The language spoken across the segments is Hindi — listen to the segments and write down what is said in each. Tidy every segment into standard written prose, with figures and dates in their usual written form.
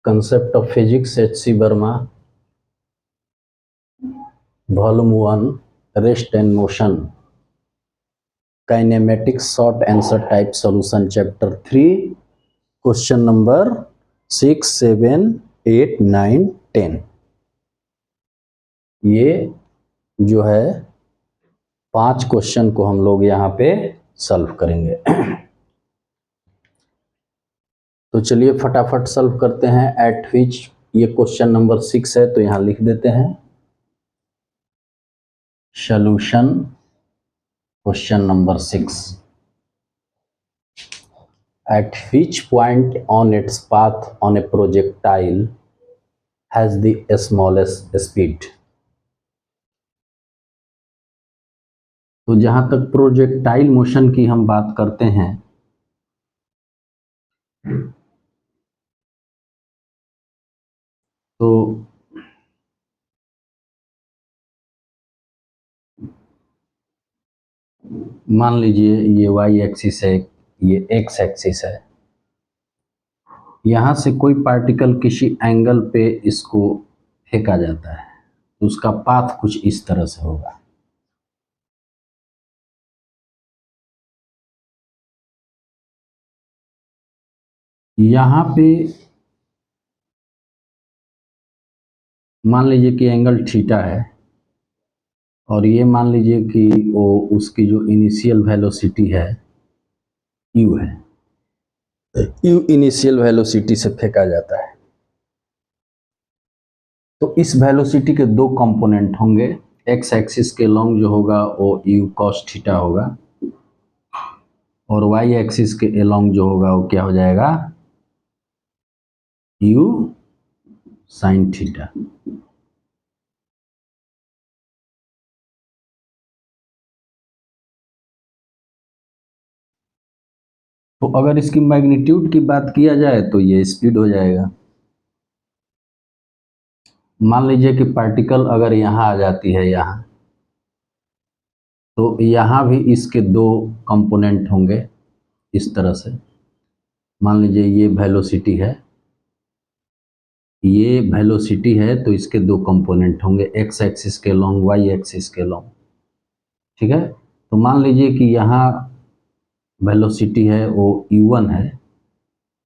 Concept of Physics, H.C. Verma, Volume 1, Rest and Motion, Kinematics, Short Answer Type Solution, Chapter 3, Question number 6, 7, 8, 9, 10। ये जो है 5 क्वेश्चन को हम लोग यहाँ पे सॉल्व करेंगे। तो चलिए फटाफट सॉल्व करते हैं। एट विच, ये क्वेश्चन नंबर 6 है तो यहाँ लिख देते हैं solution question number 6। At which point on its path on a projectile has the smallest speed? तो जहां तक प्रोजेक्टाइल मोशन की हम बात करते हैं तो मान लीजिए ये y एक्सिस है, ये x एक्सिस है। यहाँ से कोई पार्टिकल किसी एंगल पे इसको फेंका जाता है तो उसका पाथ कुछ इस तरह से होगा। यहाँ पे मान लीजिए कि एंगल थीटा है और ये मान लीजिए कि वो उसकी जो इनिशियल वेलोसिटी है u है, u इनिशियल वेलोसिटी से फेंका जाता है। तो इस वेलोसिटी के दो कंपोनेंट होंगे। x एक्सिस के लॉन्ग जो होगा वो u cos थीटा होगा और y एक्सिस के अलॉन्ग जो होगा वो क्या हो जाएगा, u sin थीटा। तो अगर इसकी मैग्नीट्यूड की बात किया जाए तो ये स्पीड हो जाएगा। मान लीजिए कि पार्टिकल अगर यहाँ आ जाती है यहाँ, तो यहाँ भी इसके दो कंपोनेंट होंगे इस तरह से। मान लीजिए ये वेलोसिटी है, ये वेलोसिटी है तो इसके दो कंपोनेंट होंगे, x एक्सिस के लॉन्ग, y एक्सिस के लॉन्ग। ठीक है, तो मान लीजिए कि यहाँ वेलोसिटी है वो u1 है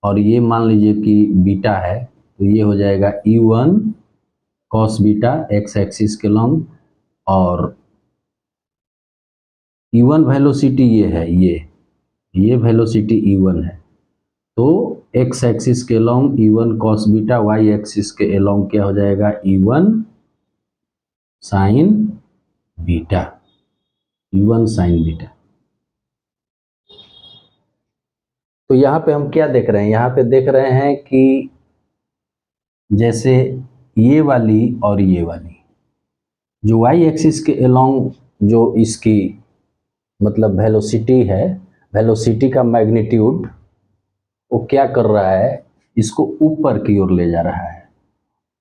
और ये मान लीजिए कि बीटा है तो ये हो जाएगा u1 cos beta x axis के लॉन्ग और u1 वेलोसिटी ये है, ये वेलोसिटी u1 है तो x एक्सिस के long u1 cos beta, y axis के लॉन्ग क्या हो जाएगा u1 sin beta, u1 sin beta. तो यहाँ पे हम क्या देख रहे हैं, यहाँ पे देख रहे हैं कि जैसे ये वाली और ये वाली जो y एक्सिस के अलोंग जो इसकी मतलब वेलोसिटी है, वेलोसिटी का मैग्नीट्यूड वो क्या कर रहा है, इसको ऊपर की ओर ले जा रहा है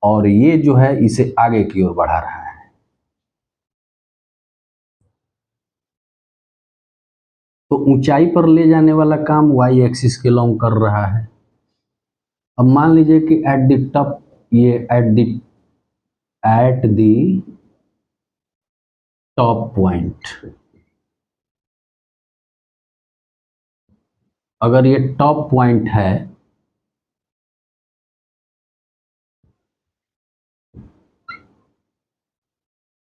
और ये जो है इसे आगे की ओर बढ़ा रहा है। तो ऊंचाई पर ले जाने वाला काम y एक्सिस के लॉन्ग कर रहा है। अब मान लीजिए कि एट द टॉप, ये एट द टॉप पॉइंट, अगर ये टॉप पॉइंट है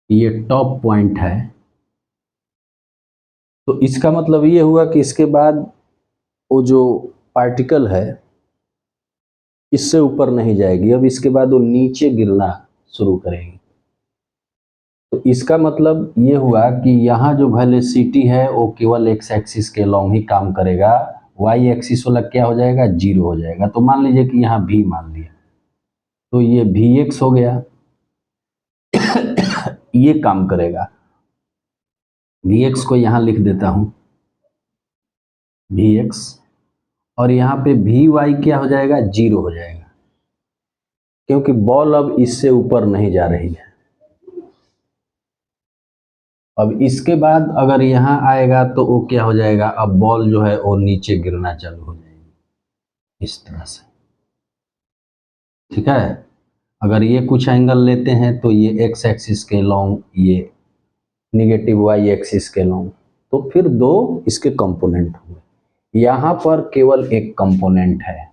ये टॉप पॉइंट है तो इसका मतलब ये हुआ कि इसके बाद वो जो पार्टिकल है इससे ऊपर नहीं जाएगी, अब इसके बाद वो नीचे गिरना शुरू करेगी। तो इसका मतलब ये हुआ कि यहाँ जो वेलोसिटी है वो केवल x एक्सिस के लॉन्ग ही काम करेगा, y एक्सिस वाला क्या हो जाएगा, 0 हो जाएगा। तो मान लीजिए कि यहाँ v मान लिया तो ये vx हो गया ये काम करेगा। vx को यहाँ लिख देता हूँ vx और यहाँ पे vy क्या हो जाएगा, 0 हो जाएगा क्योंकि बॉल अब इससे ऊपर नहीं जा रही है। अब इसके बाद अगर यहाँ आएगा तो वो क्या हो जाएगा, अब बॉल जो है वो नीचे गिरना चालू हो जाएगी इस तरह से। ठीक है। अगर ये कुछ एंगल लेते हैं तो ये एक्स एक्सिस के लॉन्ग, ये निगेटिव वाई एक्सिस के लॉन्ग, तो फिर दो इसके कंपोनेंट हुए। यहाँ पर केवल एक कंपोनेंट है,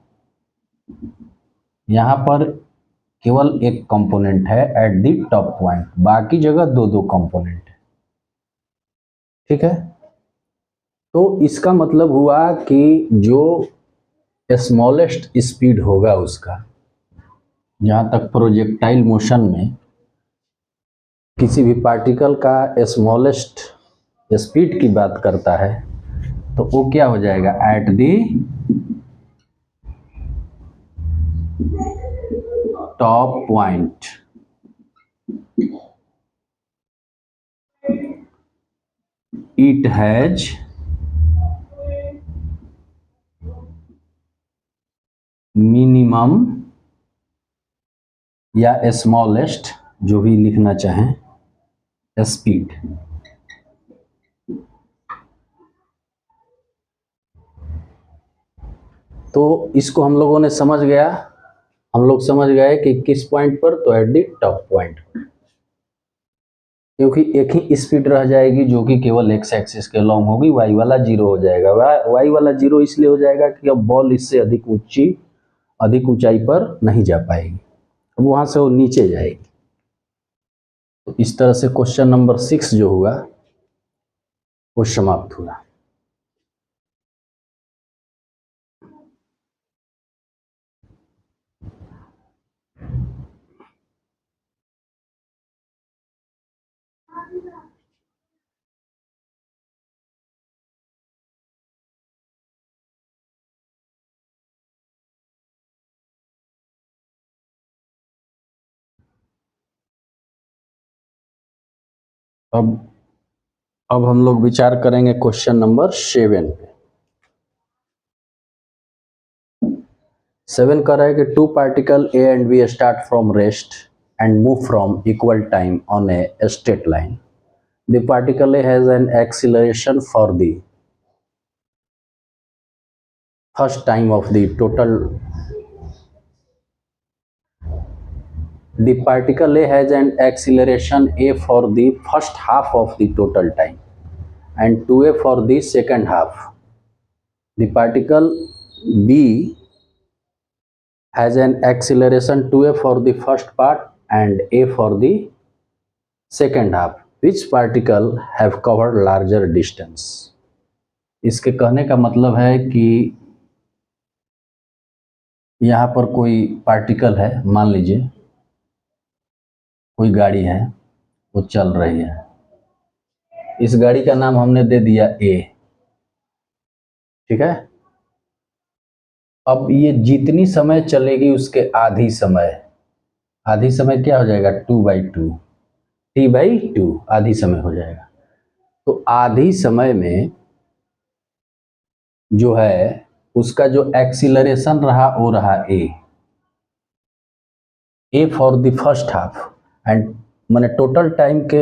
यहाँ पर केवल एक कंपोनेंट है एट द टॉप पॉइंट, बाकी जगह दो दो कंपोनेंट है। ठीक है, तो इसका मतलब हुआ कि जो स्मॉलेस्ट स्पीड होगा उसका, जहाँ तक प्रोजेक्टाइल मोशन में किसी भी पार्टिकल का स्मॉलेस्ट स्पीड की बात करता है, तो वो क्या हो जाएगा, at the top point it has minimum या स्मॉलेस्ट, जो भी लिखना चाहें, स्पीड। तो इसको हम लोगों ने समझ गया, हम लोग समझ गए कि किस पॉइंट पर, तो एट दी टॉप पॉइंट, क्योंकि एक ही स्पीड रह जाएगी जो कि केवल एक्स एक्सिस के लॉन्ग होगी, वाई वाला जीरो हो जाएगा। वाई वाला जीरो इसलिए हो जाएगा कि अब बॉल इससे अधिक ऊंचाई पर नहीं जा पाएगी, अब वहां से वो नीचे जाएगी। तो इस तरह से क्वेश्चन नंबर 6 जो हुआ वो समाप्त हुआ। अब हम लोग विचार करेंगे क्वेश्चन नंबर 7 पे। 7 कह रहा है कि two particle A and B start from rest and move from equal time on a straight line. The particle A has an acceleration for the first time of the total, the particle A has an acceleration a for the first half of the total time and 2a for the second half. The particle B has an acceleration 2a for the first part and a for the second half. Which particle have covered larger distance? इसके कहने का मतलब है कि यहाँ पर कोई पार्टिकल है, मान लीजिए कोई गाड़ी है, वो चल रही है, इस गाड़ी का नाम हमने दे दिया ए। ठीक है, अब ये जितनी समय चलेगी उसके आधी समय क्या हो जाएगा, 2/2, T/2 आधी समय हो जाएगा। तो आधी समय में जो है उसका जो एक्सीलरेशन रहा वो रहा A for the first half, and मैंने टोटल टाइम के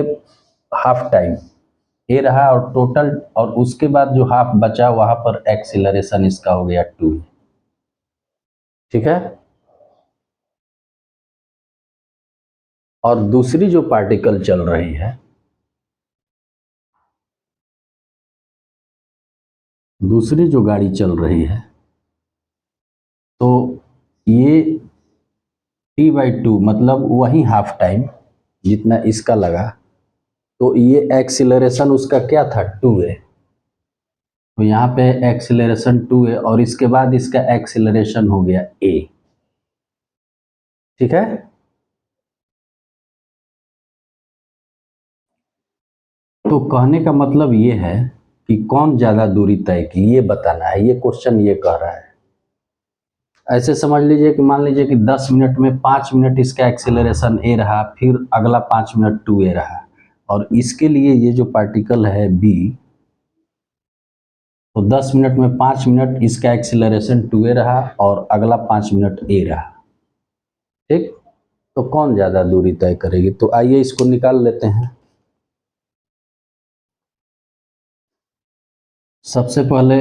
हाफ टाइम ए रहा, और टोटल, और उसके बाद जो हाफ बचा वहां पर एक्सीलरेशन इसका हो गया 2। ठीक है, और दूसरी जो पार्टिकल चल रही है, दूसरी जो गाड़ी चल रही है, तो ये T/2 मतलब वही हाफ टाइम जितना इसका लगा, तो ये एक्सीलरेशन उसका क्या था, 2 है। तो यहाँ पे एक्सीलरेशन 2 है और इसके बाद इसका एक्सीलरेशन हो गया a। ठीक है, तो कहने का मतलब ये है कि कौन ज्यादा दूरी तय की, ये बताना है, ये क्वेश्चन ये कह रहा है। ऐसे समझ लीजिए कि मान लीजिए कि 10 मिनट में 5 मिनट इसका एक्सेलरेशन ए रहा, फिर अगला 5 मिनट 2a रहा, और इसके लिए ये जो पार्टिकल है b, तो 10 मिनट में 5 मिनट इसका एक्सेलरेशन 2a रहा और अगला 5 मिनट a रहा। ठीक, तो कौन ज़्यादा दूरी तय करेगी, तो आइए इसको निकाल लेते हैं। सबसे पहले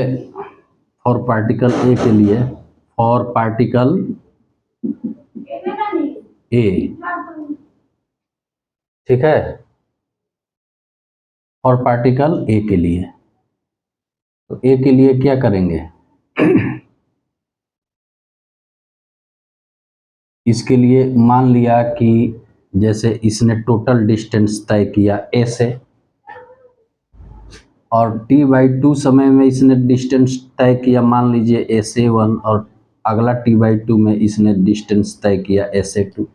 फॉर पार्टिकल ए के लिए, फॉर पार्टिकल ए, ठीक है, और पार्टिकल ए के लिए, तो ए के लिए क्या करेंगे, इसके लिए मान लिया कि जैसे इसने टोटल डिस्टेंस तय किया ए से, और t/2 समय में इसने डिस्टेंस तय किया मान लीजिए SA1, और अगला t/2 में इसने डिस्टेंस तय किया SA2।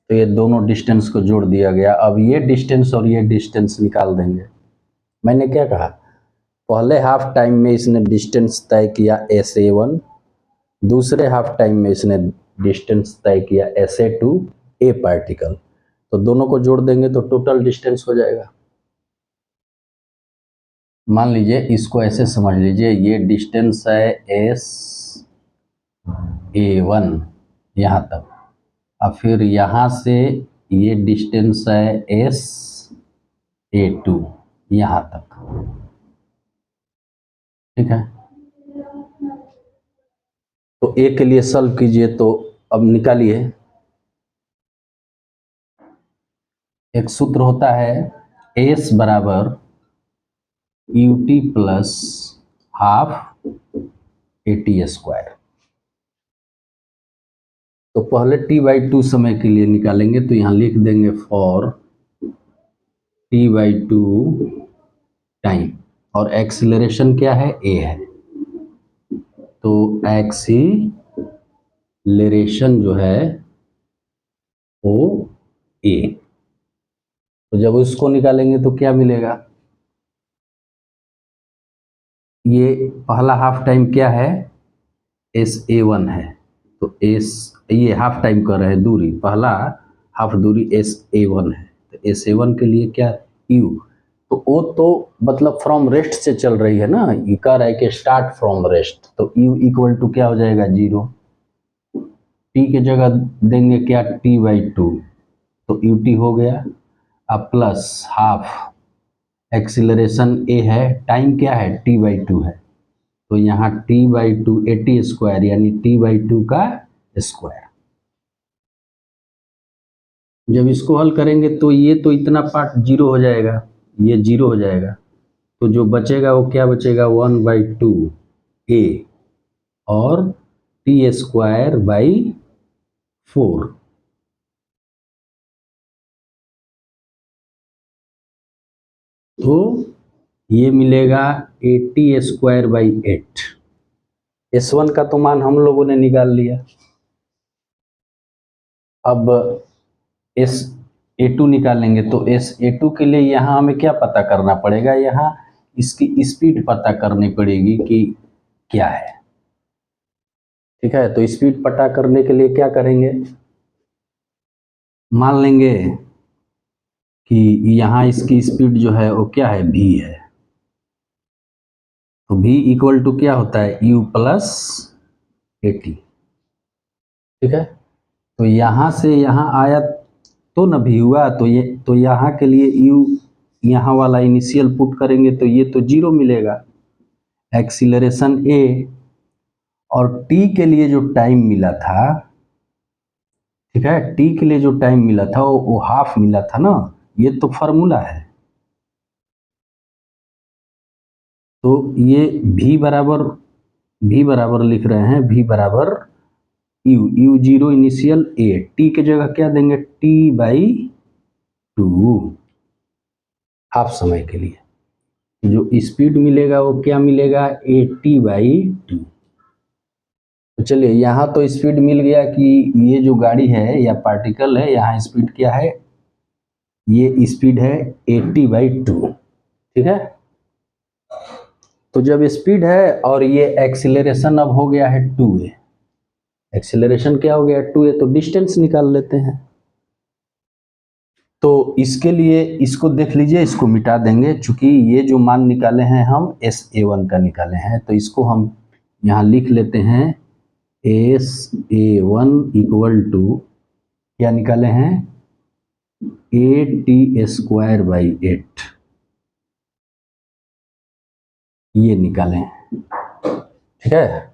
तो ये दोनों डिस्टेंस को जोड़ दिया गया। अब ये डिस्टेंस और ये डिस्टेंस निकाल देंगे। मैंने क्या कहा, पहले हाफ टाइम में इसने डिस्टेंस तय किया SA1, दूसरे हाफ टाइम में इसने डिस्टेंस तय किया SA2 ए पार्टिकल, तो दोनों को जोड़ देंगे तो टोटल डिस्टेंस हो जाएगा। मान लीजिए इसको ऐसे समझ लीजिए, ये डिस्टेंस है SA1 यहाँ तक, अब फिर यहाँ से ये डिस्टेंस है SA2 यहाँ तक, ठीक है। तो ए के लिए सॉल्व कीजिए, तो अब निकालिए, एक सूत्र होता है S बराबर UT plus half AT square. तो पहले t/2 समय के लिए निकालेंगे, तो यहाँ लिख देंगे फॉर t/2 टाइम, और एक्सीलरेशन क्या है, a है, तो एक्सीलरेशन जो है वो a। तो जब उसको निकालेंगे तो क्या मिलेगा, ये पहला हाफ टाइम क्या है, SA1 है, तो ये हाफ टाइम कर रहे हैं दूरी, पहला हाफ दूरी SA1 है, तो SA1 के लिए क्या U, तो वो तो मतलब फ्रॉम रेस्ट से चल रही है ना, ये कह रहा है कि स्टार्ट फ्रॉम रेस्ट, तो U इक्वल टू क्या हो जाएगा 0, T की जगह देंगे क्या t/2, तो UT हो गया, अब प्लस हाफ एक्सीलरेशन A है, टाइम क्या है t/2 है, तो यहाँ t/2 AT स्क्वायर यानी t/2 का स्क्वायर। जब इसको हल करेंगे तो ये तो इतना पार्ट जीरो हो जाएगा, ये जीरो हो जाएगा, तो जो बचेगा वो क्या बचेगा 1/2 A और t स्क्वायर बाई 4। तो ये मिलेगा AT स्क्वायर बाई 8। S1 का तो मान हम लोगों ने निकाल लिया, अब SA2 निकालेंगे, तो SA2 के लिए यहाँ हमें क्या पता करना पड़ेगा, यहाँ इसकी स्पीड पता करनी पड़ेगी कि क्या है, ठीक है। तो स्पीड पता करने के लिए क्या करेंगे, मान लेंगे कि यहाँ इसकी स्पीड जो है वो क्या है v है, तो v इक्वल टू क्या होता है U प्लस AT, ठीक है। तो यहाँ से यहाँ आया तो न भी हुआ, तो ये तो यहाँ के लिए U यहाँ वाला इनिशियल पुट करेंगे तो ये तो 0 मिलेगा, एक्सीलरेशन A, और t के लिए जो टाइम मिला था, ठीक है, t के लिए जो टाइम मिला था वो हाफ मिला था ना, ये तो फार्मूला है, तो ये v बराबर लिख रहे हैं v बराबर U 0 इनिशियल A, t की जगह क्या देंगे t/2 हाफ समय के लिए, जो स्पीड मिलेगा वो क्या मिलेगा AT/2। तो चलिए यहाँ तो स्पीड मिल गया कि ये जो गाड़ी है या पार्टिकल है, यहाँ स्पीड क्या है, ये स्पीड है AT/2, ठीक है। तो जब स्पीड है और ये एक्सीलरेशन अब हो गया है 2a, एक्सीलरेशन क्या हो गया 2a, तो डिस्टेंस निकाल लेते हैं। तो इसके लिए इसको देख लीजिए, इसको मिटा देंगे, चूंकि ये जो मान निकाले हैं हम SA1 का निकाले हैं, तो इसको हम यहाँ लिख लेते हैं SA1 इक्वल टू क्या निकाले हैं AT स्क्वायर बाई 8, ये निकाले हैं, ठीक है।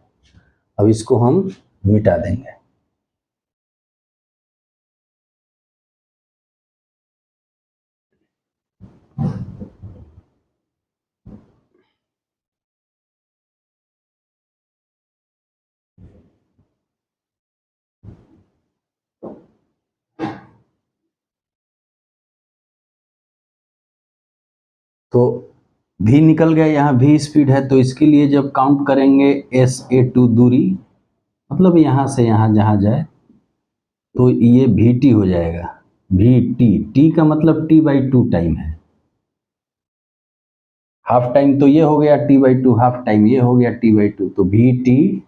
अब इसको हम मिटा देंगे। तो v निकल गया, यहाँ v स्पीड है, तो इसके लिए जब काउंट करेंगे SA2 दूरी, मतलब यहाँ से यहाँ जहाँ जाए, तो ये vt हो जाएगा। vt, t का मतलब t/2 टाइम है, हाफ टाइम तो ये हो गया t/2, हाफ टाइम ये हो गया t/2, तो vt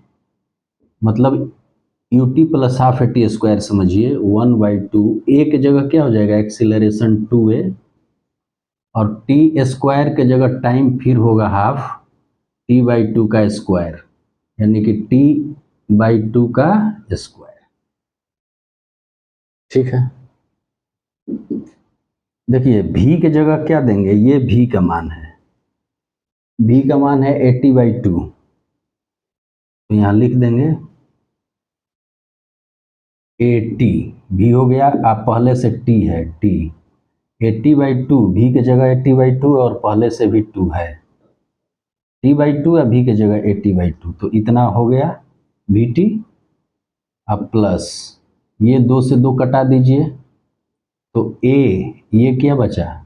मतलब ut plus half at square, समझिए 1/2। a की जगह क्या हो जाएगा, एक्सीलरेशन 2a, और टी स्क्वायर के जगह टाइम फिर होगा हाफ t/2 का स्क्वायर, यानी कि t/2 का स्क्वायर। ठीक है, देखिए v के जगह क्या देंगे, ये v का मान है, v का मान है 80/2, तो यहाँ लिख देंगे 80, v हो गया, आप पहले से t है, t 80/2, v के जगह 80/2 और पहले से भी 2 है, t/2 या v के जगह 80/2, तो इतना हो गया vt। अब प्लस ये 2 से 2 कटा दीजिए, तो a, ये क्या बचा,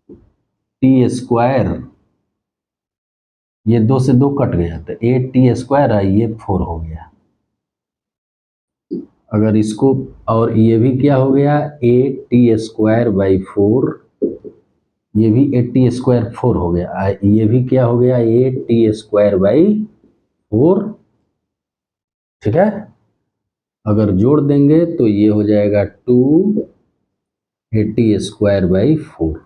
टी स्क्वायर, ये 2 से 2 कट गया, तो ए टी स्क्वायर है, ये 4 हो गया। अगर इसको, और ये भी क्या हो गया, ए टी स्क्वायर बाई 4, ये भी ए टी स्क्वायर 4 हो गया, ये भी क्या हो गया, ए टी स्क्वायर बाई 4। ठीक है, अगर जोड़ देंगे तो ये हो जाएगा 2 ए टी स्क्वायर बाई 4।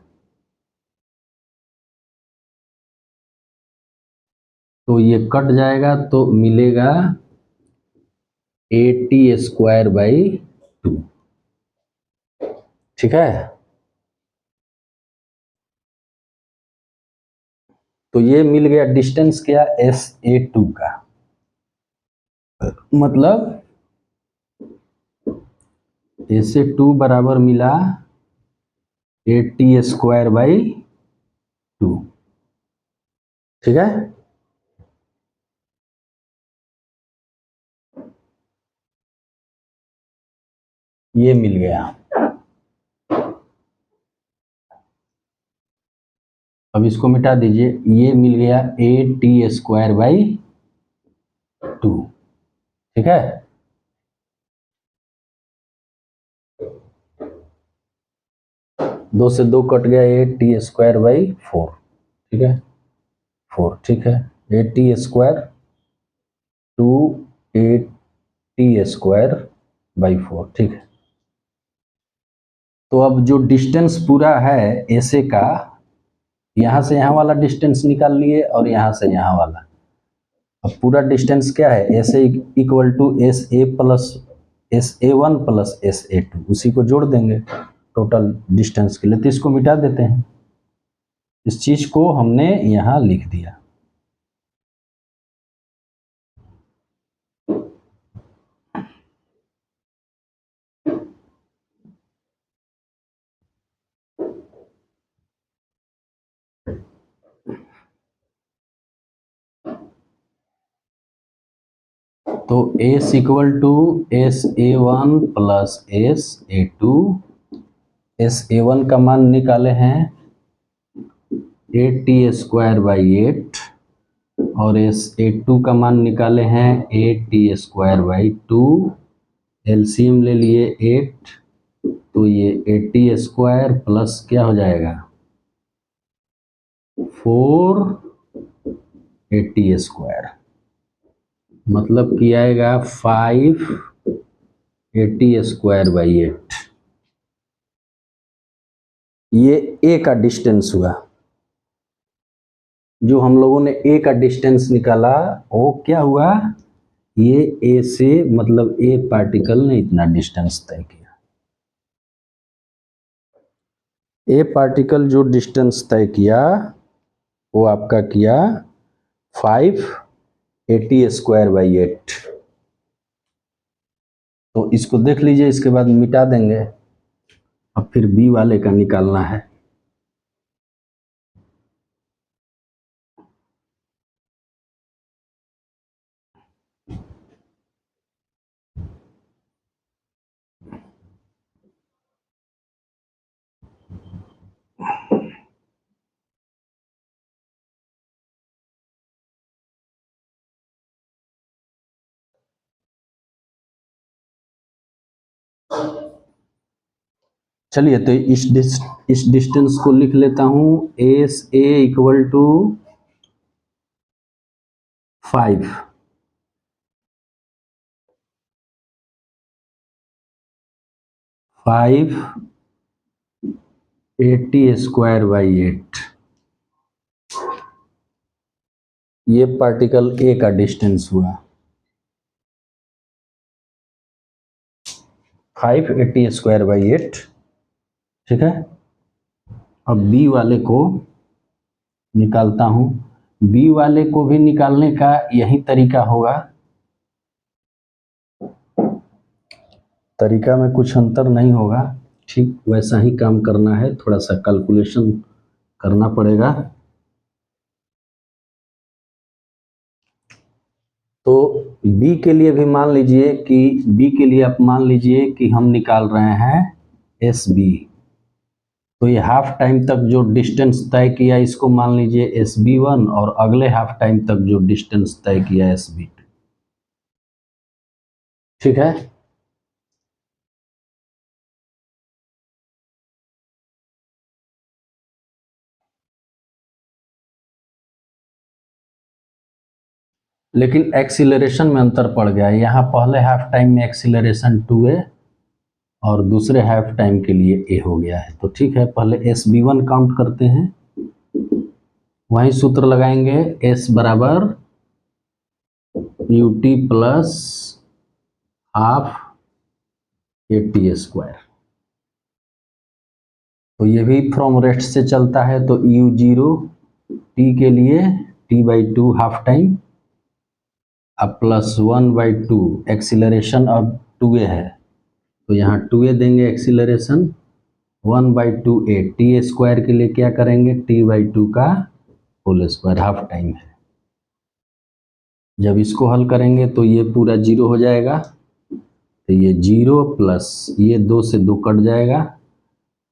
तो ये कट जाएगा, तो मिलेगा ए टी स्क्वायर बाई 2। ठीक है, तो ये मिल गया डिस्टेंस क्या, SA2 का, मतलब SA2 बराबर मिला ए टी स्क्वायर बाई 2। ठीक है, ये मिल गया। अब इसको मिटा दीजिए, ये मिल गया ए टी स्क्वायर बाई 2। ठीक है, दो से दो कट गया, ए टी स्क्वायर बाई 4। ठीक है, 4। ठीक है, A T square 2 A T square by 4। ठीक है, तो अब जो डिस्टेंस पूरा है ऐसे का, यहाँ से यहाँ वाला डिस्टेंस निकाल लिए और यहाँ से यहाँ वाला, अब पूरा डिस्टेंस क्या है, S A equal to SA1 plus SA2, उसी को जोड़ देंगे टोटल डिस्टेंस के लिए, तो इसको मिटा देते हैं, इस चीज को हमने यहाँ लिख दिया। तो S equal to SA1 plus SA2, SA1 का मान निकाले हैं 8t स्क्वायर बाई 8, और SA2 का मान निकाले हैं 8t स्क्वायर बाई 2, एलसीएम ले लिए 8, तो ये 80 स्क्वायर प्लस क्या हो जाएगा 480 स्क्वायर, मतलब कि आएगा 580 स्क्वायर बाई 8। ये ए का डिस्टेंस हुआ, जो हम लोगों ने ए का डिस्टेंस निकाला वो क्या हुआ, ये ए से, मतलब ए पार्टिकल ने इतना डिस्टेंस तय किया, ए पार्टिकल जो डिस्टेंस तय किया वो आपका किया 580 स्क्वायर बाई 8। तो इसको देख लीजिए, इसके बाद मिटा देंगे। अब फिर बी वाले का निकालना है। चलिए, तो इस डिस्टेंस को लिख लेता हूं, S A equal to 5, 80 square by 8। ये पार्टिकल ए का डिस्टेंस हुआ 580 स्क्वायर बाई 8। ठीक है, अब बी वाले को निकालता हूं। बी वाले को भी निकालने का यही तरीका होगा, तरीका में कुछ अंतर नहीं होगा, ठीक वैसा ही काम करना है, थोड़ा सा कैलकुलेशन करना पड़ेगा। तो बी के लिए भी मान लीजिए कि बी के लिए आप मान लीजिए कि हम निकाल रहे हैं एस बी। तो ये हाफ टाइम तक जो डिस्टेंस तय किया इसको मान लीजिए एस बी 1, और अगले हाफ टाइम तक जो डिस्टेंस तय किया एस बी 2। ठीक है, लेकिन एक्सीलरेशन में अंतर पड़ गया है। यहाँ पहले हाफ टाइम में एक्सीलरेशन 2a और दूसरे हाफ टाइम के लिए a हो गया है। तो ठीक है, पहले एस बी 1 काउंट करते हैं, वहीं सूत्र लगाएंगे, s बराबर U T plus half 80 square. तो ये भी फ्रॉम रेस्ट से चलता है, तो u0 t के लिए t/2 हाफ टाइम, अब प्लस 1/2 एक्सीलरेशन अब 2a है, तो यहाँ 2a देंगे एक्सीलरेशन, 1/2a टी स्क्वायर के लिए क्या करेंगे, t/2 का होल स्क्वायर, हाफ टाइम है। जब इसको हल करेंगे तो ये पूरा 0 हो जाएगा, तो ये 0 प्लस ये 2 से 2 कट जाएगा,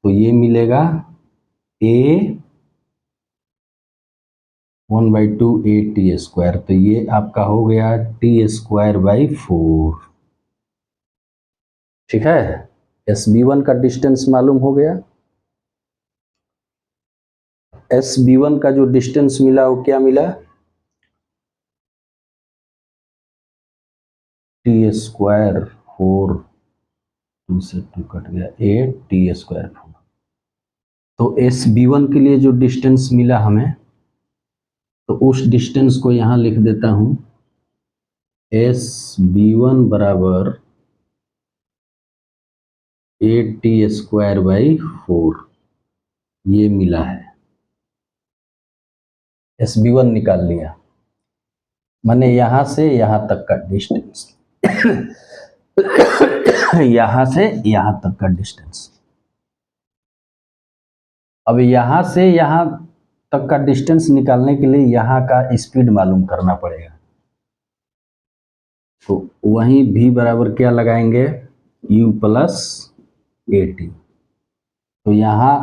तो ये मिलेगा a 1/2a टी स्क्वायर। तो ये आपका हो गया टी स्क्वायर बाई 4। ठीक है, एस बी 1 का डिस्टेंस मालूम हो गया। एस बी 1 का जो डिस्टेंस मिला वो क्या मिला, टी स्क्वायर 4, 2 से 2 कट गया, 8 टी स्क्वायर 4। तो एस बी 1 के लिए जो डिस्टेंस मिला हमें, तो उस डिस्टेंस को यहाँ लिख देता हूँ, एस बी 1 बराबर 8 टी स्क्वायर बाई 4, ये मिला है। एस बी 1 निकाल लिया, मैंने यहाँ से यहाँ तक का डिस्टेंस यहाँ से यहाँ तक का डिस्टेंस। अब यहाँ से यहाँ तक का डिस्टेंस निकालने के लिए यहाँ का स्पीड मालूम करना पड़ेगा। तो वहीं v बराबर क्या लगाएंगे, u प्लस ए टी। तो यहाँ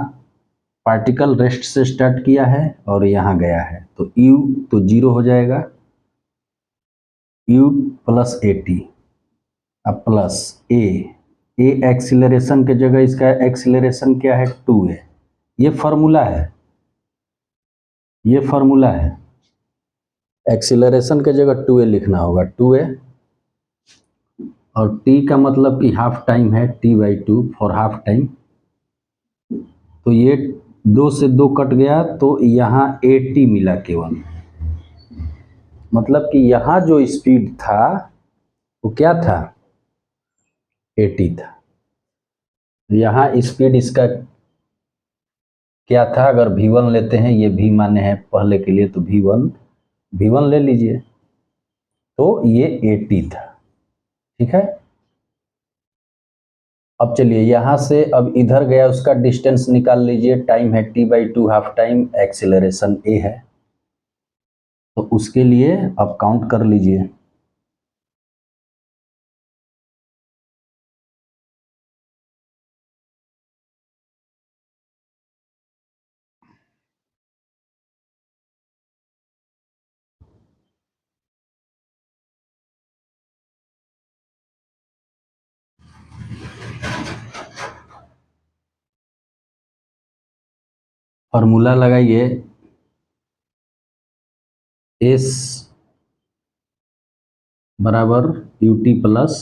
पार्टिकल रेस्ट से स्टार्ट किया है और यहाँ गया है, तो u तो 0 हो जाएगा, u प्लस ए टी, अब प्लस a एक्सीलरेशन के जगह इसका एक्सीलरेशन क्या है, 2a। ये फार्मूला है, ये फार्मूला है, एक्सीलरेशन के जगह 2a लिखना होगा, 2a, और t का मतलब कि हाफ टाइम है, t/2 फॉर हाफ टाइम। तो ये 2 से 2 कट गया, तो यहाँ 80 मिला केवल, मतलब कि यहाँ जो स्पीड था वो क्या था, 80 था। यहाँ स्पीड इसका क्या था, अगर v1 लेते हैं, ये v माने हैं पहले के लिए, तो v1 ले लीजिए, तो ये 80 था। ठीक है, अब चलिए यहाँ से अब इधर गया उसका डिस्टेंस निकाल लीजिए, टाइम है t/2 half time, acceleration a है, तो उसके लिए अब काउंट कर लीजिए। फॉर्मूला लगाइए, s बराबर ut प्लस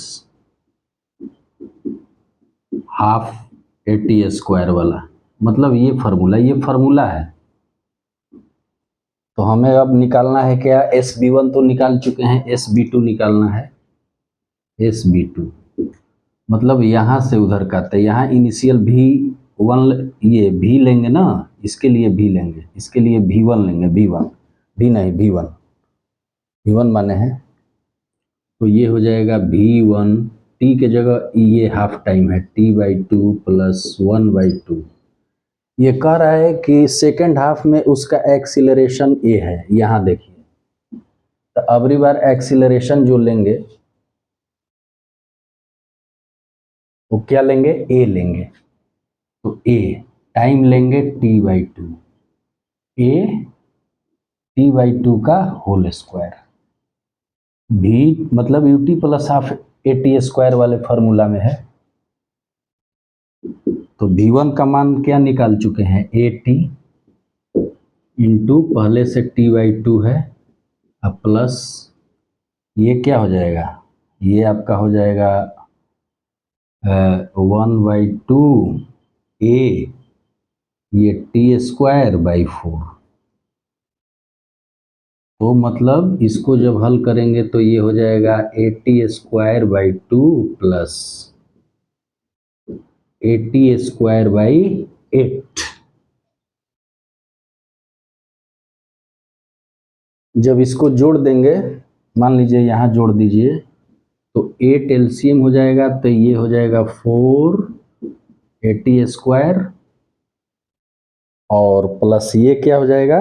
हाफ AT² वाला, मतलब ये फार्मूला है। तो हमें अब निकालना है क्या, SB1 तो निकाल चुके हैं, SB2 निकालना है। SB2 मतलब यहाँ से उधर का, तो यहाँ इनिशियल V1 ये V लेंगे ना, इसके लिए V लेंगे, इसके लिए V1 लेंगे, V1 माने हैं, तो ये हो जाएगा V1, T के जगह ये हाफ टाइम है, t/2 प्लस 1/2। ये कह रहा है कि सेकेंड हाफ में उसका एक्सीलरेशन a है, यहाँ देखिए, तो अबरी बार एक्सीलरेशन जो लेंगे वो क्या लेंगे, a लेंगे, तो a टाइम लेंगे t/2, a t/2 का होल स्क्वायर, v मतलब ut प्लस हाफ AT² वाले फॉर्मूला में है। तो V1 का मान क्या निकाल चुके हैं, AT इंटू पहले से t/2 है, अब प्लस ये क्या हो जाएगा, ये आपका हो जाएगा 1/2 a, ये t²/4। तो मतलब इसको जब हल करेंगे तो ये हो जाएगा AT²/2 प्लस AT²/8। जब इसको जोड़ देंगे, मान लीजिए यहाँ जोड़ दीजिए, तो 8 एलसीएम हो जाएगा, तो ये हो जाएगा 4 AT² और प्लस ये क्या हो जाएगा,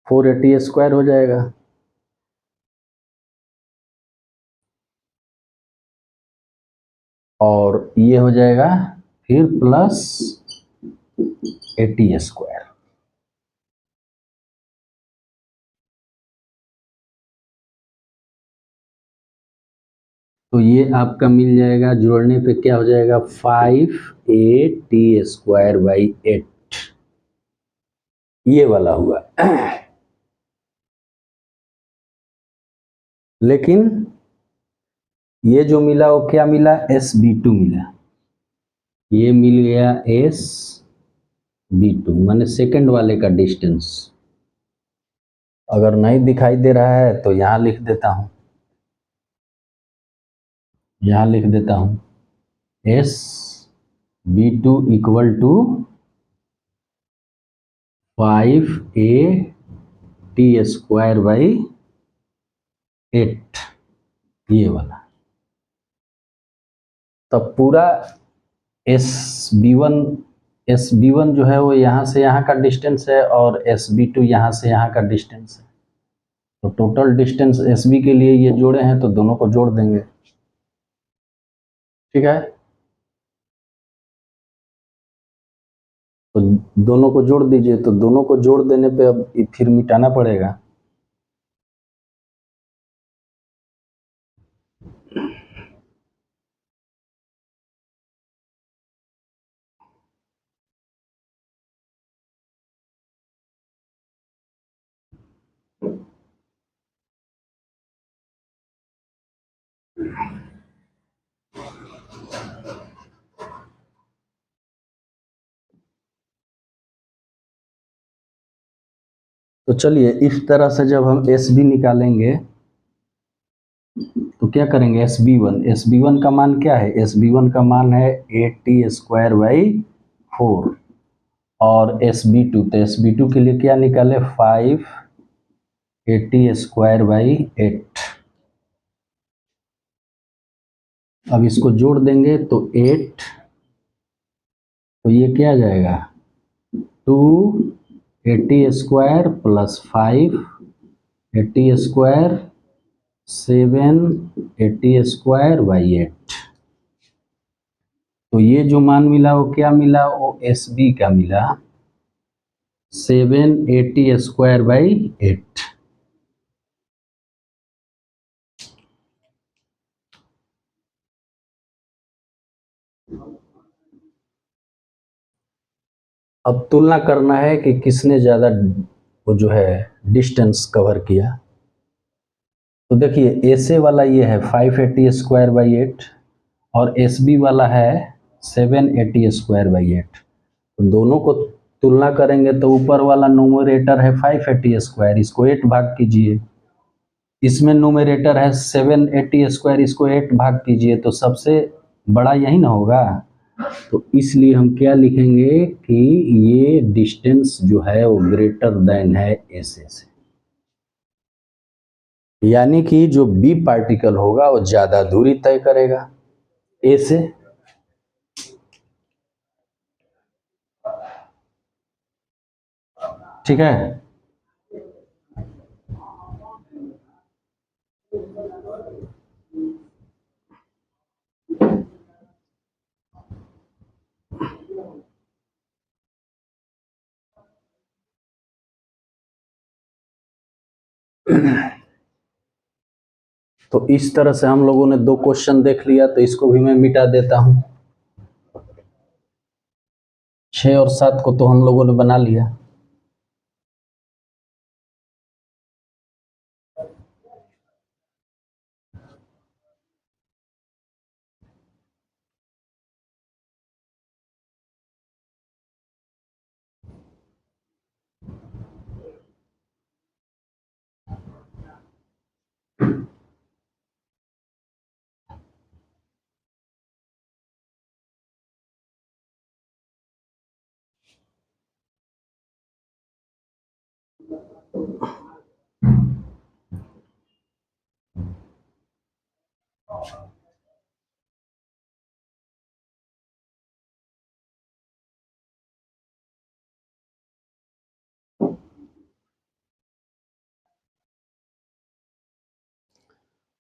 4 AT² हो जाएगा। और ये हो जाएगा फिर प्लस AT²। तो ये आपका मिल जाएगा, जोड़ने पे क्या हो जाएगा, 5AT²/8, ये वाला हुआ। लेकिन ये जो मिला वो क्या मिला, SB2 मिला, ये मिल गया SB2 माने सेकंड वाले का डिस्टेंस। अगर नहीं दिखाई दे रहा है तो यहाँ लिख देता हूँ, यहाँ लिख देता हूँ SB2 इक्वल टू 5AT²/8, ये वाला। तब पूरा SB1 जो है वो यहाँ से यहाँ का डिस्टेंस है, और SB2 यहाँ से यहाँ का डिस्टेंस है। तो टोटल डिस्टेंस SB के लिए ये जोड़े हैं, तो दोनों को जोड़ देंगे, ठीक है। तो दोनों को जोड़ दीजिए, तो दोनों को जोड़ देने पे अब फिर मिटाना पड़ेगा। तो चलिए इस तरह से जब हम SB निकालेंगे तो क्या करेंगे, SB1 का मान क्या है, SB1 का मान है AT²/4, और SB2, तो SB2 के लिए क्या निकाले, 5AT²/8। अब इसको जोड़ देंगे तो 8, तो ये क्या आ जाएगा 280² प्लस 580², 780²/8। तो ये जो मान मिला वो क्या मिला, वो एस बी का मिला 780²/8। अब तुलना करना है कि किसने ज़्यादा वो जो है डिस्टेंस कवर किया। तो देखिए एस ए वाला ये है 580²/8 और एस बी वाला है 780²/8। तो दोनों को तुलना करेंगे तो ऊपर वाला न्यूमरेटर है 580², इसको 8 भाग कीजिए। इसमें न्यूमरेटर है 780², इसको 8 भाग कीजिए, तो सबसे बड़ा यही ना होगा। तो इसलिए हम क्या लिखेंगे कि ये डिस्टेंस जो है वो ग्रेटर देन है एस ए से, यानी कि जो बी पार्टिकल होगा वो ज़्यादा दूरी तय करेगा ए से। ठीक है। तो इस तरह से हम लोगों ने 2 क्वेश्चन देख लिया, तो इसको भी मैं मिटा देता हूं। 6 और 7 को तो हम लोगों ने बना लिया।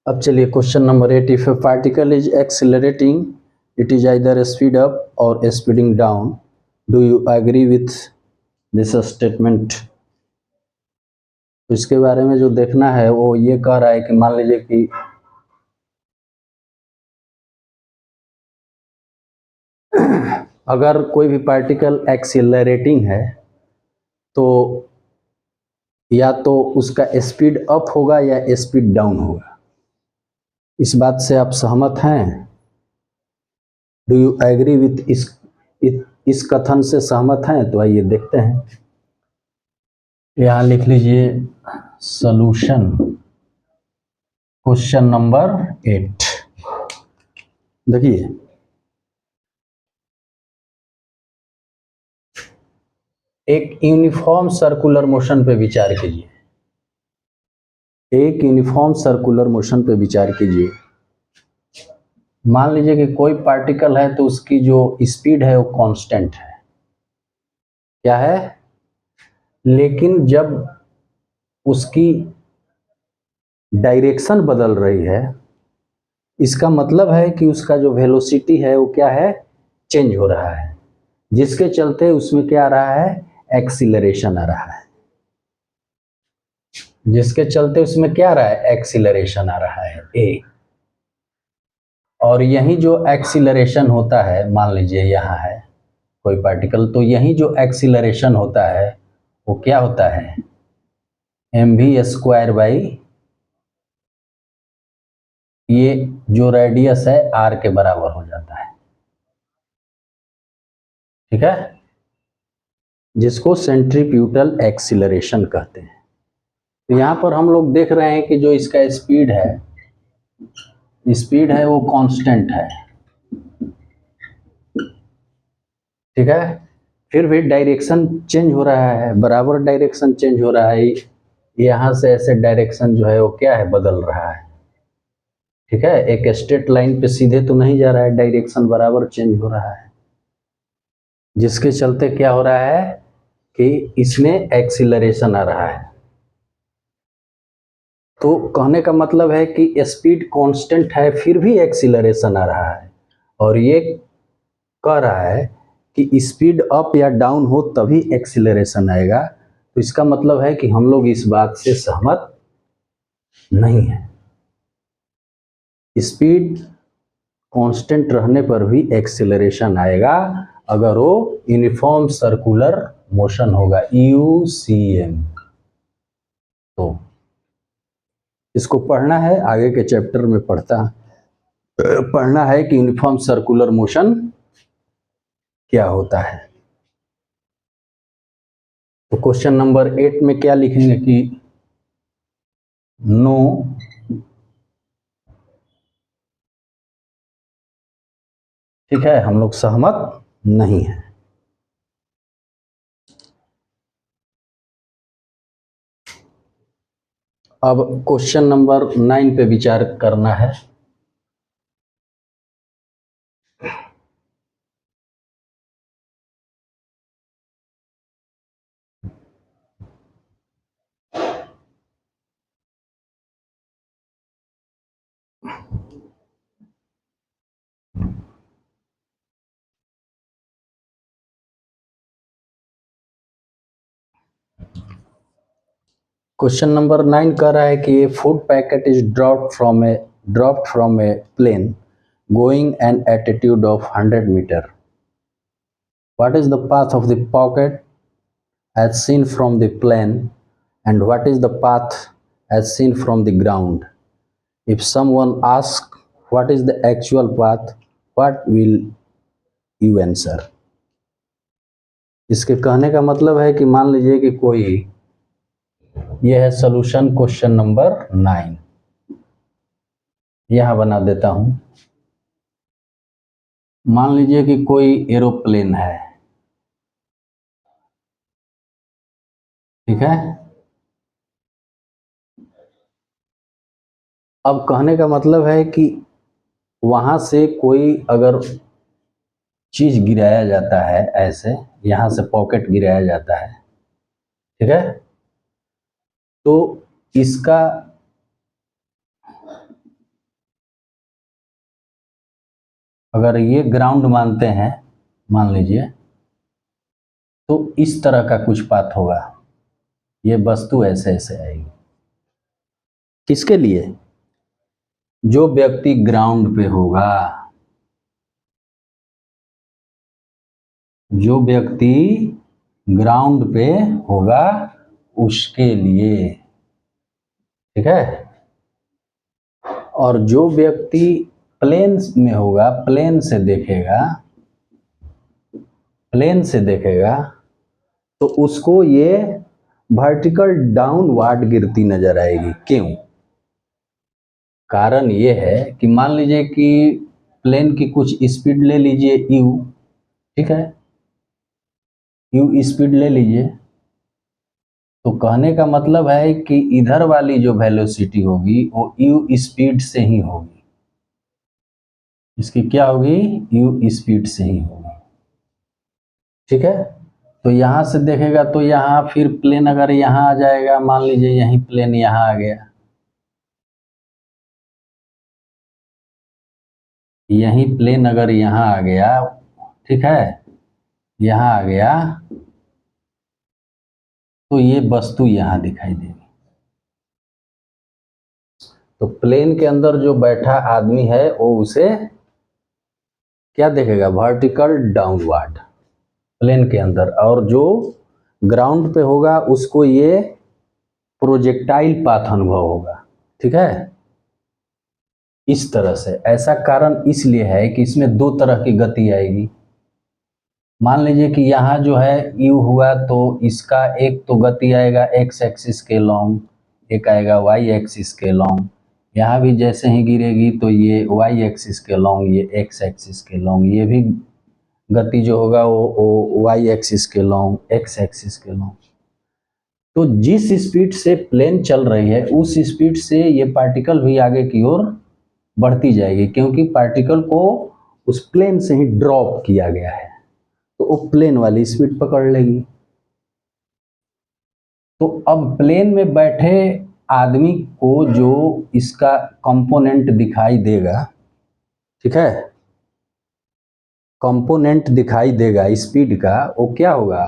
अब चलिए question number 8, if a particle is accelerating it is either speed up or speeding down, do you agree with this statement. तो इसके बारे में जो देखना है वो ये कह रहा है कि मान लीजिए कि अगर कोई भी पार्टिकल एक्सिलरेटिंग है तो या तो उसका स्पीड अप होगा या स्पीड डाउन होगा। इस बात से आप सहमत हैं? डू यू एग्री विथ इस कथन से सहमत हैं? तो आइए देखते हैं। यहाँ लिख लीजिए सॉल्यूशन क्वेश्चन नंबर 8। देखिए एक यूनिफॉर्म सर्कुलर मोशन पे विचार कीजिए। एक यूनिफॉर्म सर्कुलर मोशन पे विचार कीजिए। मान लीजिए कि कोई पार्टिकल है तो उसकी जो स्पीड है वो कांस्टेंट है, क्या है, लेकिन जब उसकी डायरेक्शन बदल रही है, इसका मतलब है कि उसका जो वेलोसिटी है वो क्या है, चेंज हो रहा है, जिसके चलते उसमें क्या आ रहा है, एक्सीलरेशन आ रहा है। जिसके चलते उसमें क्या आ रहा है, एक्सीलरेशन आ रहा है ए। और यही जो एक्सीलरेशन होता है, मान लीजिए यहाँ है कोई पार्टिकल, तो यही जो एक्सीलरेशन होता है वो क्या होता है, mv² ये जो रेडियस है r के बराबर हो जाता है। ठीक है, जिसको सेंट्रीफ्यूगल एक्सीलरेशन कहते हैं। तो यहाँ पर हम लोग देख रहे हैं कि जो इसका स्पीड है वो कांस्टेंट है। ठीक है, फिर भी डायरेक्शन चेंज हो रहा है, बराबर डायरेक्शन चेंज हो रहा है, यहाँ से ऐसे डायरेक्शन जो है वो क्या है, बदल रहा है। ठीक है, एक स्ट्रेट लाइन पे सीधे तो नहीं जा रहा है, डायरेक्शन बराबर चेंज हो रहा है, जिसके चलते क्या हो रहा है कि इसमें एक्सीलरेशन आ रहा है। तो कहने का मतलब है कि स्पीड कांस्टेंट है फिर भी एक्सीलरेशन आ रहा है, और ये कह रहा है कि स्पीड अप या डाउन हो तभी एक्सीलरेशन आएगा। तो इसका मतलब है कि हम लोग इस बात से सहमत नहीं है। स्पीड कांस्टेंट रहने पर भी एक्सीलरेशन आएगा अगर वो यूनिफॉर्म सर्कुलर मोशन होगा, यूसीएम। तो इसको पढ़ना है, आगे के चैप्टर में पढ़ना है कि यूनिफॉर्म सर्कुलर मोशन क्या होता है। तो क्वेश्चन नंबर 8 में क्या लिखेंगे कि नो ठीक है, हम लोग सहमत नहीं है। अब क्वेश्चन नंबर 9 पे विचार करना है। क्वेश्चन नंबर 9 कह रहा है कि a food packet is dropped from a plane going an attitude of 100 metre. What is the path of the pocket as seen from the plane and what is the path as seen from the ground? If someone ask what is the actual path, what will you answer? इसके कहने का मतलब है कि मान लीजिए कि कोई, यह है सॉल्यूशन क्वेश्चन नंबर 9। यहां बना देता हूं। मान लीजिए कि कोई एरोप्लेन है, ठीक है। अब कहने का मतलब है कि वहां से कोई अगर चीज गिराया जाता है, ऐसे यहां से पॉकेट गिराया जाता है, ठीक है, तो इसका अगर ये ग्राउंड मानते हैं, मान लीजिए, तो इस तरह का कुछ पाथ होगा, ये वस्तु ऐसे ऐसे आएगी। किसके लिए? जो व्यक्ति ग्राउंड पे होगा, जो व्यक्ति ग्राउंड पे होगा उसके लिए, ठीक है। और जो व्यक्ति प्लेन में होगा, प्लेन से देखेगा तो उसको ये वर्टिकल डाउनवर्ड गिरती नजर आएगी। क्यों? कारण ये है कि मान लीजिए कि प्लेन की कुछ स्पीड ले लीजिए u, ठीक है, u स्पीड ले लीजिए, तो कहने का मतलब है कि इधर वाली जो वेलोसिटी होगी वो u स्पीड से ही होगी। इसकी क्या होगी? u स्पीड से ही होगी, ठीक है। तो यहां से देखेगा तो यहाँ फिर प्लेन अगर यहाँ आ जाएगा, मान लीजिए यही प्लेन यहाँ आ गया, यही प्लेन अगर यहाँ आ गया, ठीक है, यहाँ आ गया, तो ये वस्तु यहाँ दिखाई देगी। तो प्लेन के अंदर जो बैठा आदमी है वो उसे क्या देखेगा? वर्टिकल डाउनवर्ड प्लेन के अंदर, और जो ग्राउंड पे होगा उसको ये प्रोजेक्टाइल पाथ अनुभव होगा, ठीक है। इस तरह से, ऐसा कारण इसलिए है कि इसमें दो तरह की गति आएगी। मान लीजिए कि यहाँ जो है यू हुआ तो इसका एक तो गति आएगा एक्स एक्सिस के लॉन्ग, एक आएगा वाई एक्सिस के लॉन्ग। यहाँ भी जैसे ही गिरेगी तो ये वाई एक्सिस के लॉन्ग, ये एक्स एक्सिस के लॉन्ग, ये भी गति जो होगा वो वाई एक्सिस के लॉन्ग, एक्स एक्सिस के लॉन्ग। तो जिस स्पीड से प्लेन चल रही है उस स्पीड से ये पार्टिकल भी आगे की ओर बढ़ती जाएगी, क्योंकि पार्टिकल को उस प्लेन से ही ड्रॉप किया गया है, तो वो प्लेन वाली स्पीड पकड़ लेगी। तो अब प्लेन में बैठे आदमी को जो इसका कंपोनेंट दिखाई देगा, ठीक है, कंपोनेंट दिखाई देगा स्पीड का, वो क्या होगा,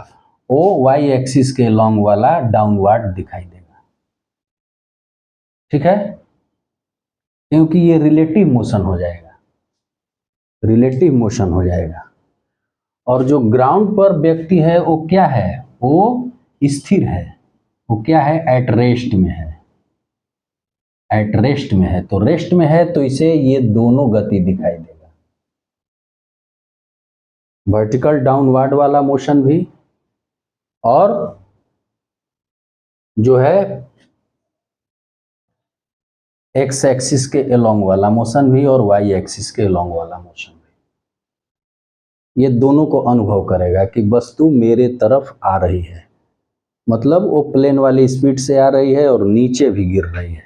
वो वाई एक्सिस के लॉन्ग वाला डाउनवर्ड दिखाई देगा, ठीक है, क्योंकि ये रिलेटिव मोशन हो जाएगा, रिलेटिव मोशन हो जाएगा। और जो ग्राउंड पर व्यक्ति है वो क्या है, वो स्थिर है, वो क्या है, एट रेस्ट में है, एट रेस्ट में है। तो रेस्ट में है तो इसे ये दोनों गति दिखाई देगा, वर्टिकल डाउनवर्ड वाला मोशन भी और जो है एक्स एक्सिस के अलोंग वाला मोशन भी और वाई एक्सिस के अलोंग वाला मोशन भी, ये दोनों को अनुभव करेगा कि वस्तु मेरे तरफ आ रही है, मतलब वो प्लेन वाली स्पीड से आ रही है और नीचे भी गिर रही है,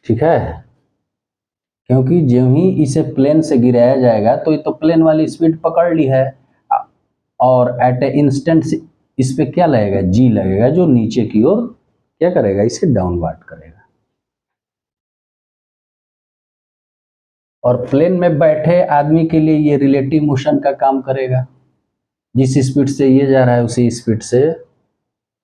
ठीक है, क्योंकि जो ही इसे प्लेन से गिराया जाएगा तो ये तो प्लेन वाली स्पीड पकड़ ली है, और एट ए इंस्टेंट इस पे क्या लगेगा, जी लगेगा, जो नीचे की ओर क्या करेगा, इसे डाउनवर्ड करेगा। और प्लेन में बैठे आदमी के लिए ये रिलेटिव मोशन का काम करेगा, जिस स्पीड से ये जा रहा है उसी स्पीड से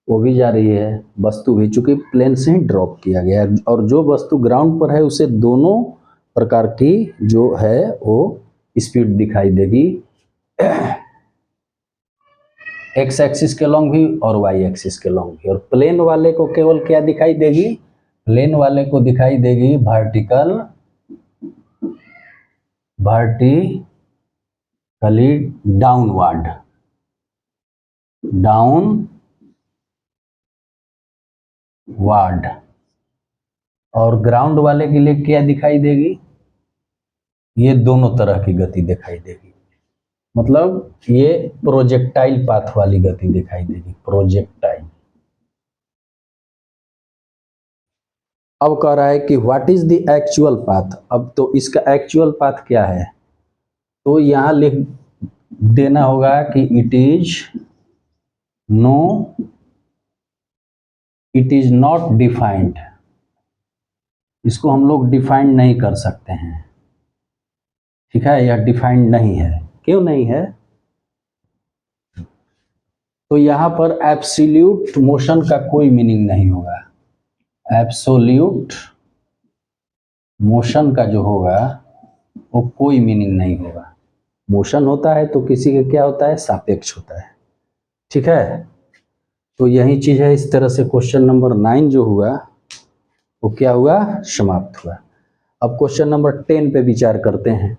वो भी जा रही है, वस्तु भी, चूंकि प्लेन से ही ड्रॉप किया गया है, और जो वस्तु ग्राउंड पर है उसे दोनों प्रकार की जो है वो स्पीड दिखाई देगी, एक्स एक्सिस के लॉन्ग भी और वाई एक्सिस के लॉन्ग भी। और प्लेन वाले को केवल क्या दिखाई देगी, प्लेन वाले को दिखाई देगी वर्टिकली डाउनवर्ड, डाउनवर्ड। और ग्राउंड वाले के लिए क्या दिखाई देगी, ये दोनों तरह की गति दिखाई देगी, मतलब ये प्रोजेक्टाइल पाथ वाली गति दिखाई देगी, प्रोजेक्टाइल। अब कह रहा है कि what is the actual path, अब तो इसका एक्चुअल पाथ क्या है, तो यहां लिख देना होगा कि इट इज नॉट डिफाइंड, इसको हम लोग डिफाइंड नहीं कर सकते हैं, ठीक है, यह डिफाइंड नहीं है, क्यों नहीं है, तो यहां पर एब्सोल्यूट मोशन का कोई मीनिंग नहीं होगा, एब्सोल्यूट मोशन का जो होगा वो कोई मीनिंग नहीं होगा, मोशन होता है तो किसी का क्या होता है, सापेक्ष होता है, ठीक है। तो यही चीज है, इस तरह से क्वेश्चन नंबर 9 जो हुआ वो क्या हुआ, समाप्त हुआ। अब क्वेश्चन नंबर 10 पे विचार करते हैं,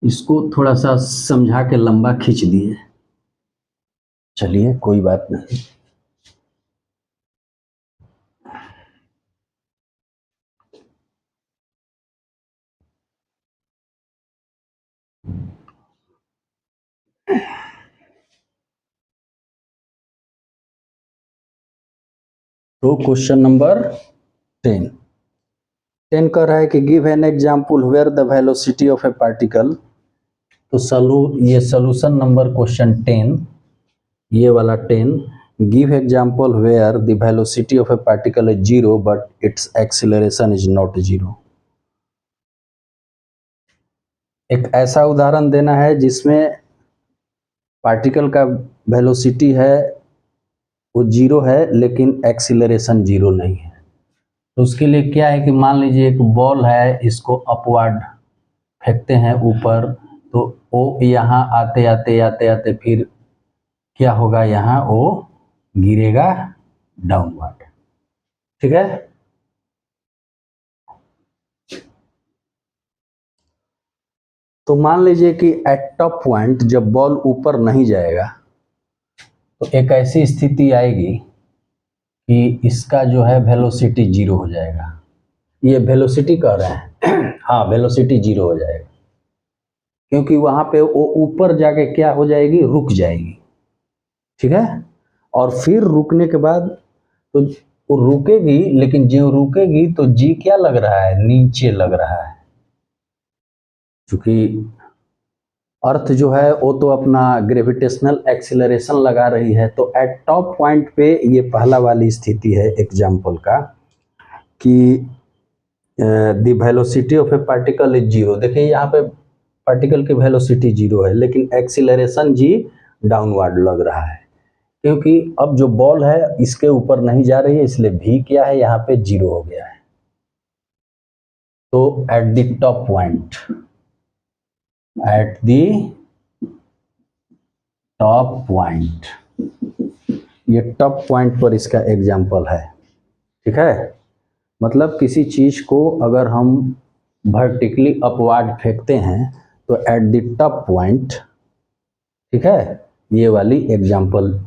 इसको थोड़ा सा समझा के लंबा खींच दिए, चलिए कोई बात नहीं। तो क्वेश्चन नंबर 10 कह रहा है कि give an example where the velocity of a particle, तो ये सोल्यूशन नंबर क्वेश्चन 10, ये वाला 10, give example where the velocity of a particle is 0 but its acceleration is not 0। एक ऐसा उदाहरण देना है जिसमें पार्टिकल का वेलोसिटी है वो 0 है लेकिन एक्सीलरेशन 0 नहीं है। तो उसके लिए क्या है कि मान लीजिए एक बॉल है, इसको अपवर्ड फेंकते हैं ऊपर, तो वो यहाँ आते आते आते आते फिर क्या होगा, यहाँ वो गिरेगा डाउनवर्ड, ठीक है। तो मान लीजिए कि एट टॉप पॉइंट जब बॉल ऊपर नहीं जाएगा तो एक ऐसी स्थिति आएगी कि इसका जो है वेलोसिटी 0 हो जाएगा, ये वेलोसिटी कह रहे हैं हाँ वेलोसिटी 0 हो जाएगा, क्योंकि वहां पे वो ऊपर जाके क्या हो जाएगी, रुक जाएगी, ठीक है। और फिर रुकने के बाद तो वो रुकेगी, लेकिन जो रुकेगी तो जी क्या लग रहा है, नीचे लग रहा है, क्योंकि अर्थ जो है वो तो अपना ग्रेविटेशनल एक्सीलरेशन लगा रही है। तो एट टॉप पॉइंट पे ये पहला वाली स्थिति है एग्जाम्पल का कि the velocity of a particle is zero. देखिए यहाँ पे पार्टिकल की वेलोसिटी जीरो है, लेकिन एक्सीलरेशन जी डाउनवर्ड लग रहा है, क्योंकि अब जो बॉल है इसके ऊपर नहीं जा रही है, इसलिए भी क्या है यहाँ पे जीरो हो गया है। तो at the top point, at the top point, ये टॉप पॉइंट पर इसका एग्जाम्पल है। ठीक है, मतलब किसी चीज को अगर हम वर्टिकली अपवार्ड फेंकते हैं तो एट द टॉप पॉइंट, ठीक है, ये वाली एग्जाम्पल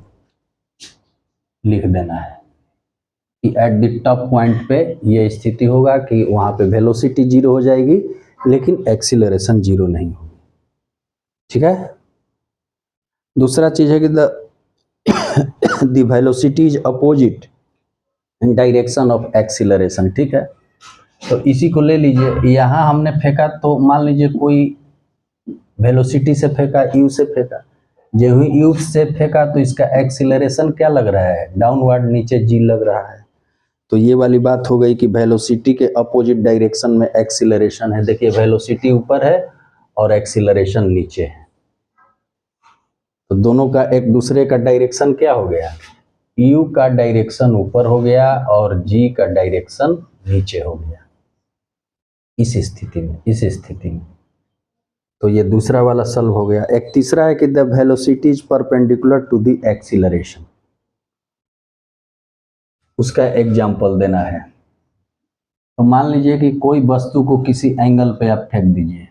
लिख देना है कि एट द टॉप पॉइंट पे ये स्थिति होगा कि वहां पे वेलोसिटी जीरो हो जाएगी, लेकिन एक्सीलरेशन जीरो नहीं होगी। ठीक है, दूसरा चीज है कि the velocity is opposite in direction of acceleration. ठीक है, तो इसी को ले लीजिए, यहाँ हमने फेंका तो मान लीजिए कोई वेलोसिटी से फेंका, यू से फेंका, जो ही यू से फेंका तो इसका एक्सीलरेशन क्या लग रहा है, डाउनवर्ड, नीचे जी लग रहा है। तो ये वाली बात हो गई कि वेलोसिटी के अपोजिट डायरेक्शन में एक्सीलरेशन है। देखिए वेलोसिटी ऊपर है और एक्सीलरेशन नीचे है, तो दोनों का एक दूसरे का डायरेक्शन क्या हो गया, यू का डायरेक्शन ऊपर हो गया और जी का डायरेक्शन नीचे हो गया इस स्थिति में। तो ये दूसरा वाला सॉल्व हो गया। एक तीसरा है कि the velocity is perpendicular to the acceleration, उसका एग्जाम्पल देना है। तो मान लीजिए कि कोई वस्तु को किसी एंगल पे आप फेंक दीजिए,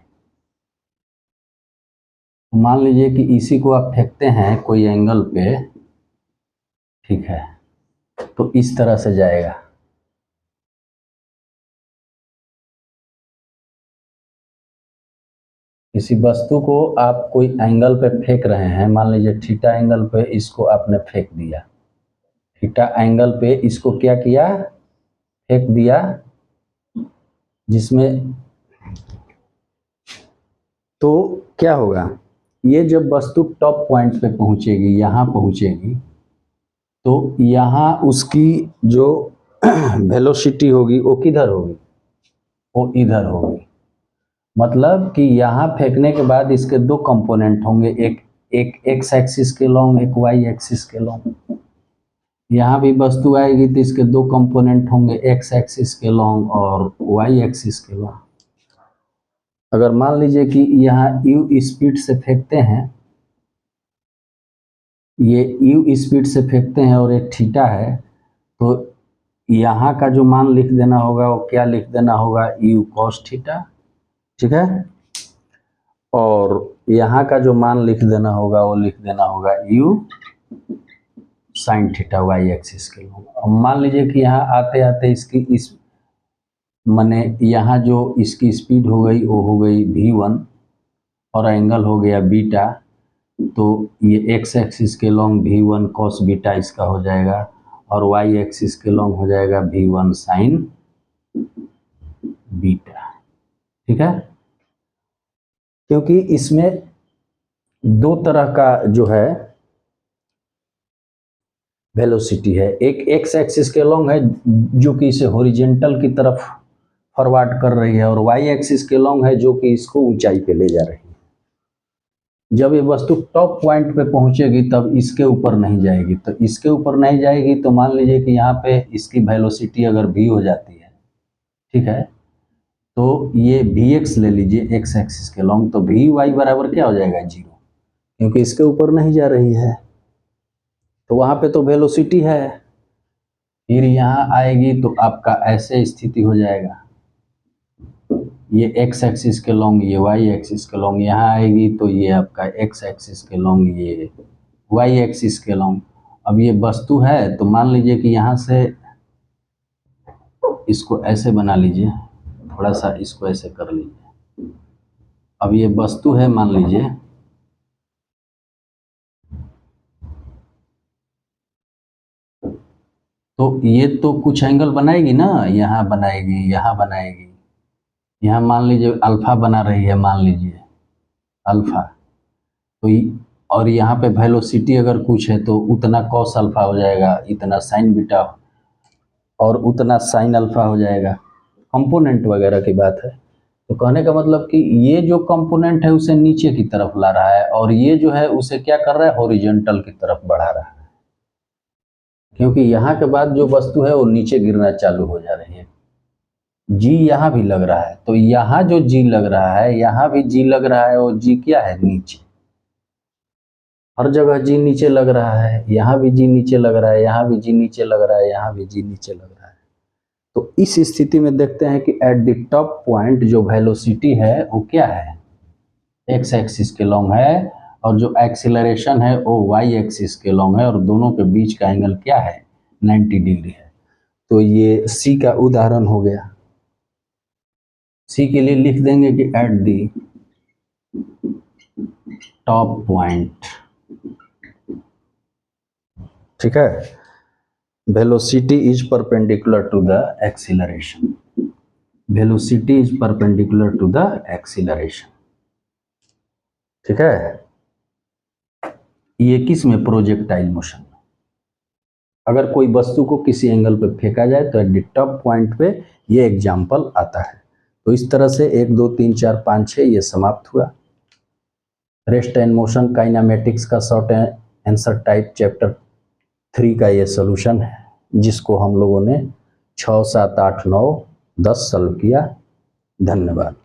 तो मान लीजिए कि इसी को आप फेंकते हैं कोई एंगल पे, ठीक है, तो इस तरह से जाएगा। किसी वस्तु को आप कोई एंगल पे फेंक रहे हैं, मान लीजिए थीटा एंगल पे इसको आपने फेंक दिया, थीटा एंगल पे इसको क्या किया, फेंक दिया, जिसमें तो क्या होगा, ये जब वस्तु टॉप पॉइंट पे पहुंचेगी, यहाँ पहुंचेगी, तो यहाँ उसकी जो वेलोसिटी होगी वो किधर होगी, वो इधर होगी। मतलब कि यहाँ फेंकने के बाद इसके दो कंपोनेंट होंगे, एक एक एक्स एक्सिस के लॉन्ग, एक वाई एक्सिस के लॉन्ग। यहाँ भी वस्तु आएगी तो इसके दो कंपोनेंट होंगे, एक्स एक्सिस के लॉन्ग और वाई एक्सिस के लॉन्ग। अगर मान लीजिए कि यहाँ यू स्पीड से फेंकते हैं, ये यू स्पीड से फेंकते हैं और एक थीटा है, तो यहाँ का जो मान लिख देना होगा वो क्या लिख देना होगा, यू कॉस थीटा। ठीक है, और यहाँ का जो मान लिख देना होगा वो लिख देना होगा u sine theta y axis के लोग। अब मान लीजिए कि यहाँ आते आते इसकी इस माने यहाँ जो इसकी स्पीड हो गई वो हो गई v1 और एंगल हो गया बीटा, तो ये एक्स एक्सिस के लॉन्ग v1 कॉस बीटा इसका हो जाएगा और वाई एक्सिस के लॉन्ग हो जाएगा v1 साइन बीटा। ठीक है, क्योंकि इसमें दो तरह का जो है वेलोसिटी है, एक एक्स एक्सिस के लॉन्ग है जो कि इसे हॉरिजॉन्टल की तरफ फॉरवर्ड कर रही है, और वाई एक्सिस के लॉन्ग है जो कि इसको ऊंचाई पे ले जा रही है। जब ये वस्तु टॉप पॉइंट पे पहुंचेगी तब इसके ऊपर नहीं जाएगी, तो इसके ऊपर नहीं जाएगी तो मान लीजिए कि यहाँ पे इसकी वेलोसिटी अगर v हो जाती है, ठीक है, तो ये vx ले लीजिए एक्स एक्सिस के लॉन्ग, तो vy बराबर क्या हो जाएगा, जीरो, क्योंकि इसके ऊपर नहीं जा रही है, तो वहाँ पे तो वेलोसिटी है। फिर यहाँ आएगी तो आपका ऐसे स्थिति हो जाएगा, ये एक्स एक्सिस के लॉन्ग, ये वाई एक्सिस के लॉन्ग, यहाँ आएगी तो ये आपका एक्स एक्सिस के लॉन्ग, ये वाई एक्सिस के लॉन्ग। अब ये वस्तु है तो मान लीजिए कि यहाँ से इसको ऐसे बना लीजिए, थोड़ा सा इसको ऐसे कर लीजिए। अब ये वस्तु है मान लीजिए, तो ये तो कुछ एंगल बनाएगी ना, यहाँ बनाएगी, यहाँ बनाएगी, यहाँ मान लीजिए अल्फा बना रही है, मान लीजिए अल्फा, तो और यहाँ पे वेलोसिटी अगर कुछ है तो उतना कॉस अल्फा हो जाएगा, इतना साइन बीटा और उतना साइन अल्फा हो जाएगा, कंपोनेंट वगैरह की बात है। तो कहने का मतलब कि ये जो कंपोनेंट है उसे नीचे की तरफ ला रहा है और ये जो है उसे क्या कर रहा है, हॉरिजॉन्टल की तरफ बढ़ा रहा है, क्योंकि यहाँ के बाद जो वस्तु है वो नीचे गिरना चालू हो जा रही है। जी यहाँ भी लग रहा है, तो यहाँ जो जी लग रहा है, यहाँ भी जी लग रहा है, और जी क्या है, नीचे। हर जगह जी नीचे लग रहा है, यहाँ भी जी नीचे लग रहा है, यहाँ भी जी नीचे लग रहा है, यहाँ भी जी नीचे लग रहा है। तो इस स्थिति में देखते हैं कि एट द टॉप पॉइंट जो वेलोसिटी है वो क्या है, एक्स एक्सिस के लॉन्ग है, और जो एक्सीलरेशन है वो वाई एक्सिस के लॉन्ग है, और दोनों के बीच का एंगल क्या है, 90 डिग्री है। तो ये सी का उदाहरण हो गया। सी के लिए लिख देंगे कि एट दी टॉप पॉइंट, ठीक है, velocity is perpendicular to the acceleration, velocity is perpendicular to the acceleration, ठीक है। ये किस में, प्रोजेक्टाइल मोशन। अगर कोई वस्तु को किसी एंगल पे फेंका जाए तो एट द टॉप पॉइंट पे ये एग्जाम्पल आता है। तो इस तरह से 1 2 3 4 5 6 ये समाप्त हुआ। रेस्ट एंड मोशन काइनेमेटिक्स का शॉर्ट आंसर टाइप चैप्टर 3 का ये सॉल्यूशन है, जिसको हम लोगों ने 6 7 8 9 10 सॉल्व किया। धन्यवाद।